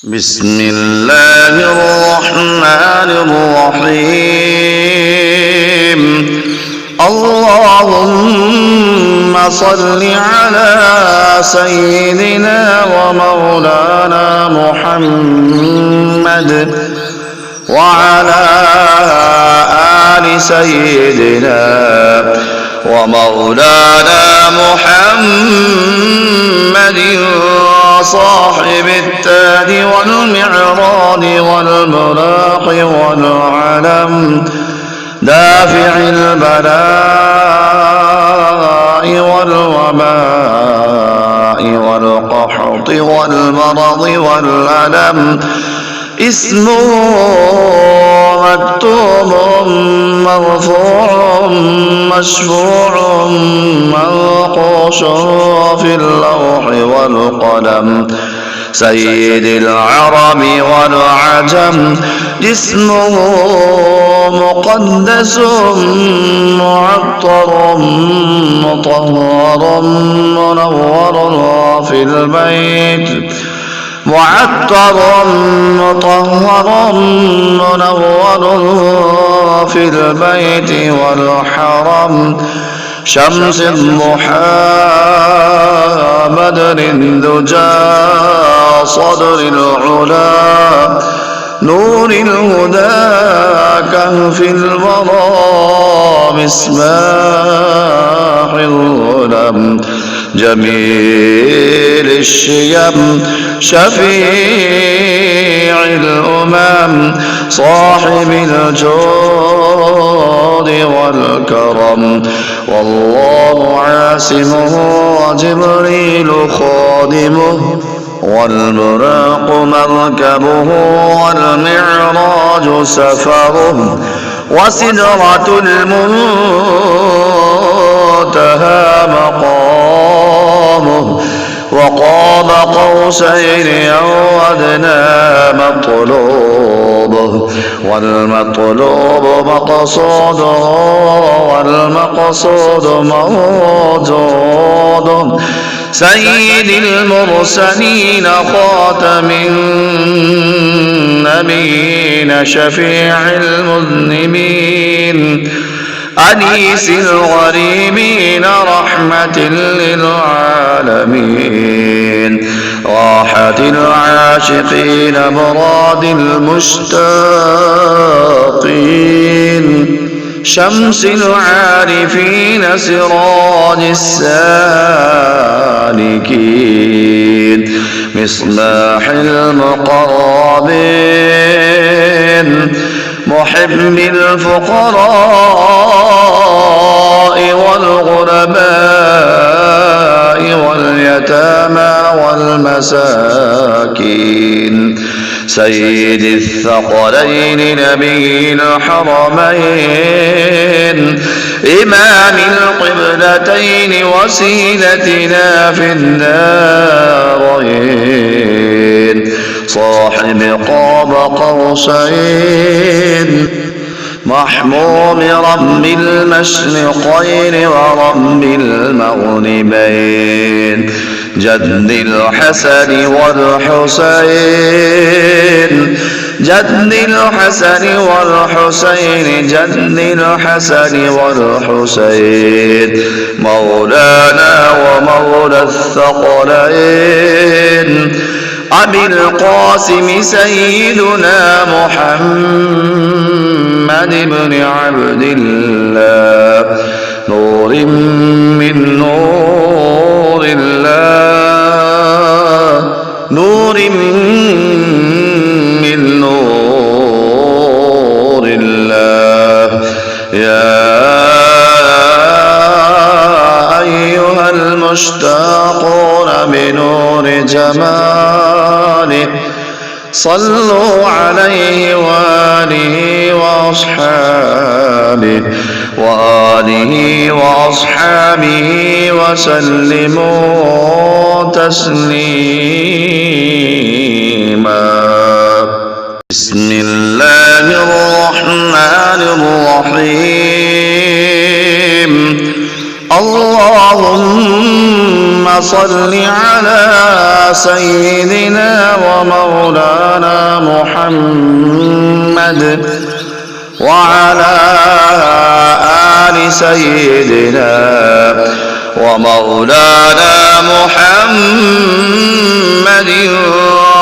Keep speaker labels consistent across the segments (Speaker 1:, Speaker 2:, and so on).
Speaker 1: بسم الله الرحمن الرحيم. اللهم صل على سيدنا ومولانا محمد وعلى آل سيدنا ومولانا محمد صاحب التاج والمعراج والبراق والعلم دافع البلاء والوباء والقحط والمرض والألم اسمه مكتوب مرفوع مشفوع منقوش في اللوح والقلم سيد العرب والعجم جسمه مقدس معطر مطهر منور في البيت معطر مطهر منور في البيت والحرم شمس الضحى بدر الدجى صدر العلا نور الهدى كهف الورى مصباح الظلم جميل الشيم شفيع الأمم صاحب الجود والكرم والله عاصمه وجبريل خادمه والبراق مركبه والمعراج سفره وسدرة المنتهى مقامه وقاب قوسين أو أدنى مطلوبه والمطلوب مقصوده والمقصود موجوده سيد المرسلين خاتم النبيين شفيع المذنبين أنيس الغريبين رحمة للعالمين راحة العاشقين مراد المشتاقين شمس العارفين سراج السالكين مصباح المقربين محب الفقراء والغرباء واليتامى والمساكين سيد الثقلين نبي الحرمين إمام القبلتين وسيلتنا في الدارين صاحب قاب قوسين محموم رب المشرقين ورب المغربين جد الحسن والحسين جد الحسن والحسين جد الحسن والحسين مولانا ومولى الثقلين أبي القاسم سيدنا محمد بن عبد الله نور من نور الله نور من نور الله يا أيها المشتاقون بنور جماله صلوا عليه وآله وأصحابه وسلموا تسليما. بسم الله الرحمن الرحيم. اللهم صل على سيدنا ومولانا ومولانا محمد وعلى آل سيدنا ومولانا محمد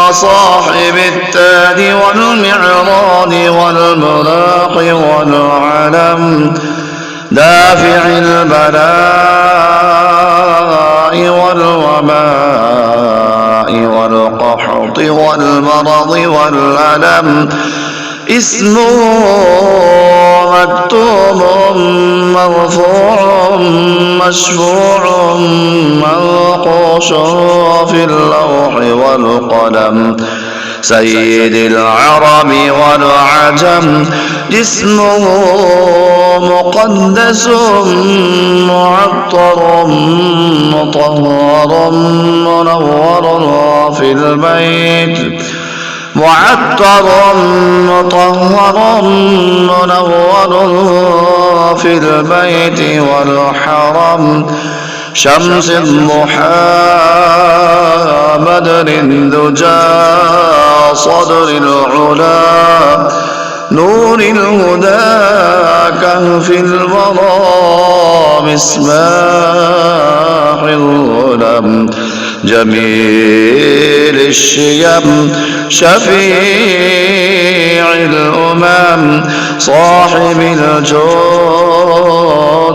Speaker 1: وصاحب التاج والمعراج والبراق والعلم دافع البلاء والوباء والقحط والمرض والألم اسمه مكتوب مرفوع مشفوع منقوش في اللوح والقلم سيد العرب والعجم جسمه مقدس معطر مطهر منور في البيت معطر مطهر منور في البيت والحرم شمس الضحى بدر الدجى صدر العلا نور الهدى كهف الورى مصباح الظلم جميل الشيم شفيع الأمم صاحب الجود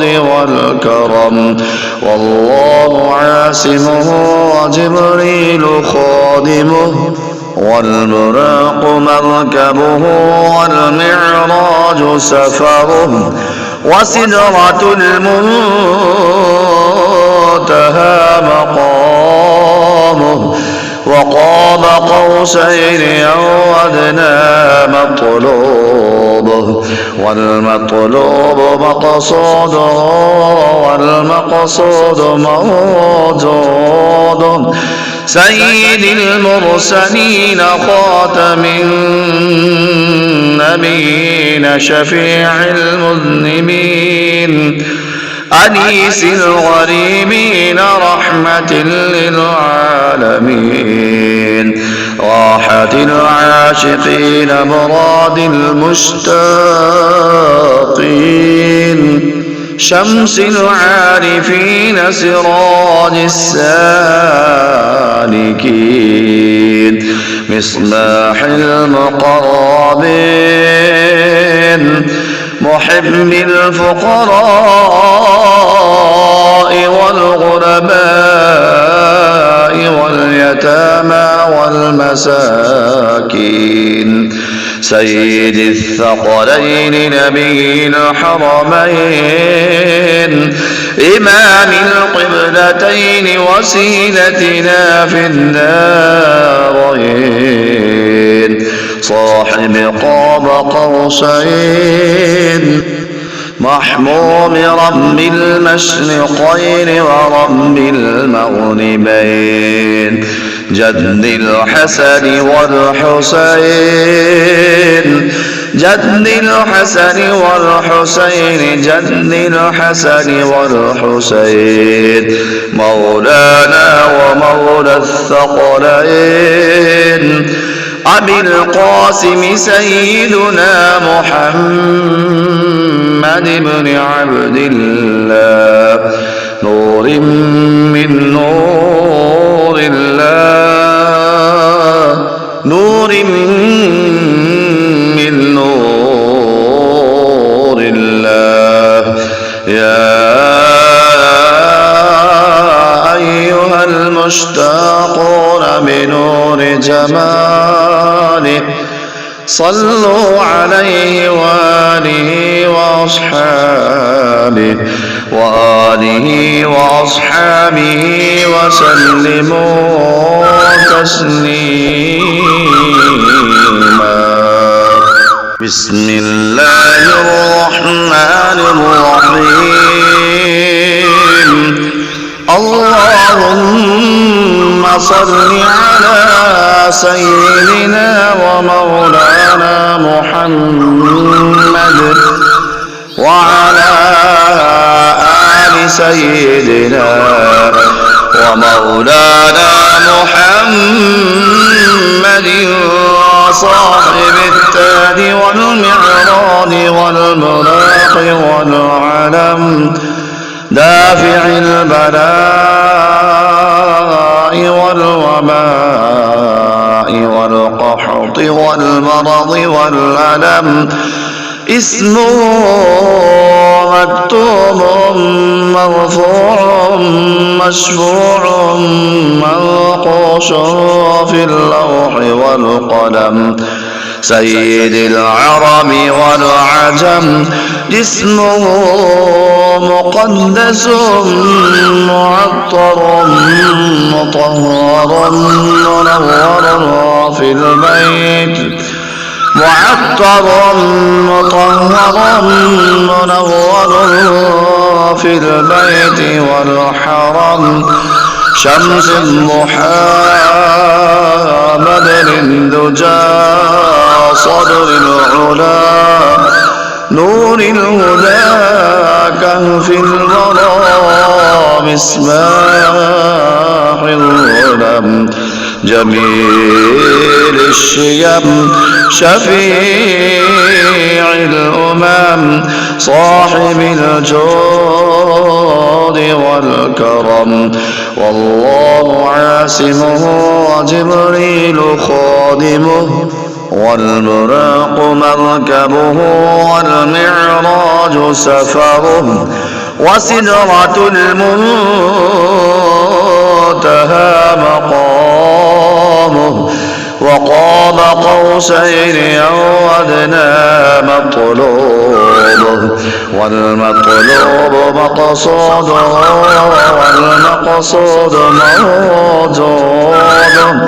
Speaker 1: والكرم والله عاصمه وجبريل خادمه والبراق مركبه والمعراج سفره وسدرة المنتهى مقامه وقاب قوسين أو أدنى مطلوبه والمطلوب مقصوده والمقصود موجود سيد المرسلين خاتم النبيين شفيع المذنبين أنيس الغريبين رحمة للعالمين راحة العاشقين مراد المشتاقين شمس العارفين سراج السالكين مصباح المقربين محب الفقراء والغرباء واليتامى والمساكين سيد الثقلين نبي الحرمين إمام القبلتين وسيلتنا في الدارين صاحب قاب قوسين محموم رب المشرقين ورب المغربين جد الحسن والحسين جد الحسن والحسين جد الحسن والحسين مولانا ومولى الثقلين أبي القاسم سيدنا محمد بن عبد الله نور من نور الله نور من نور الله يا أيها المشتاقون بنور جماله صلوا عليه وآله وأصحابه وسلموا تسليما بسم الله الرحمن الرحيم اللهم صل على سيدنا ومولانا محمد وعلى آل سيدنا ومولانا محمد صاحب التاج والمعراج والبراق والعلم دافع البلاء والوباء والقحط والمرض والألم اسمه مكتوب مرفوع مشفوع منقوش في اللوح والقلم سيد العرب والعجم جسمه مقدس معطر مطهر منور في البيت معطر مطهر منور في البيت والحرم شمس الضحى بدر الدجى صدر العلا نور الهدى كهف الورى مصباح الظلم جميل الشيم شفيع الأمم صاحب الجود والكرم والله عاصمه وجبريل خادمه والبراق مركبه والمعراج سفره وسدرة المنتهى مقامه وقاب قوسين أو أدنى مطلوبه والمطلوب مقصوده والمقصود موجوده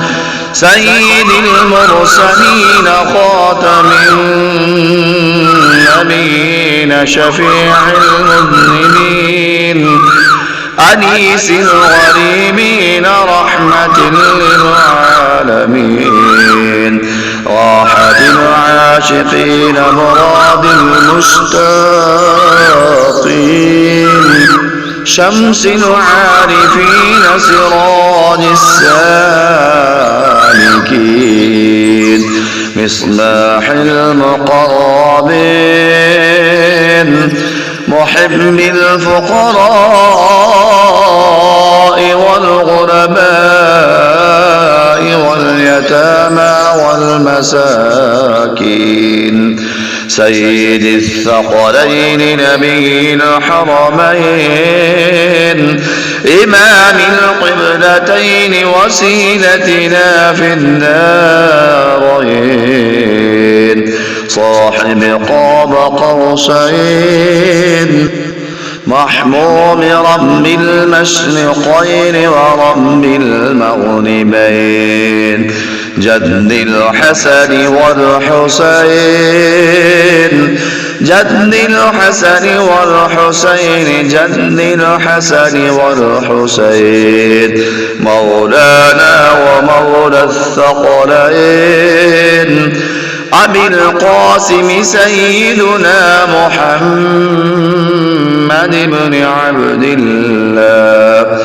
Speaker 1: سيد المرسلين خاتم النبيين شفيع المذنبين أنيس الغريبين رحمة للعالمين راحة العاشقين مراد المشتاقين شمس العارفين سراج السالكين مصباح المقربين محب الفقراء والغرباء واليتامى والمساكين سيد الثقلين نبي الحرمين إمام القبلتين وسيلتنا في الدارين صاحب قاب قوسين محموم رب المشرقين ورب المغربين جد الحسن والحسين جد الحسن والحسين جد الحسن والحسين مولانا ومولى الثقلين أبي القاسم سيدنا محمد بن عبد الله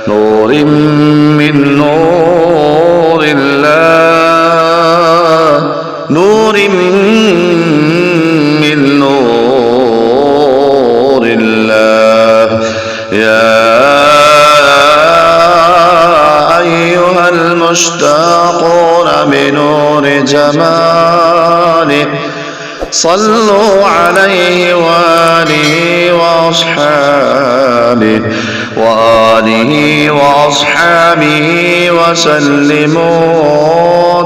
Speaker 1: نور من نور الله نور من نور الله يا أيها المشتاقون بنور جماله صلوا عليه وآله وأصحابه وسلموا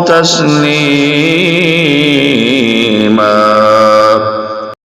Speaker 1: تسليما.